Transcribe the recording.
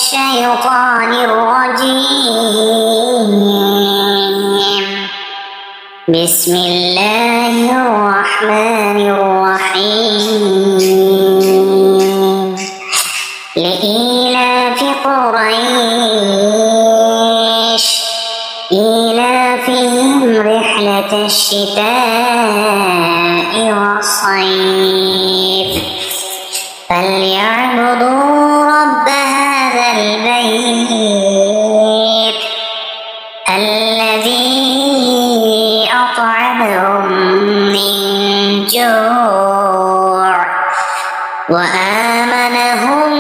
الشيطان الرجيم. بسم الله الرحمن الرحيم. لإيلاف قريش إيلافهم رحلة الشتاء والصيف فليعبدوا رب هذا البيت الذي أطعمهم من جوع وآمنهم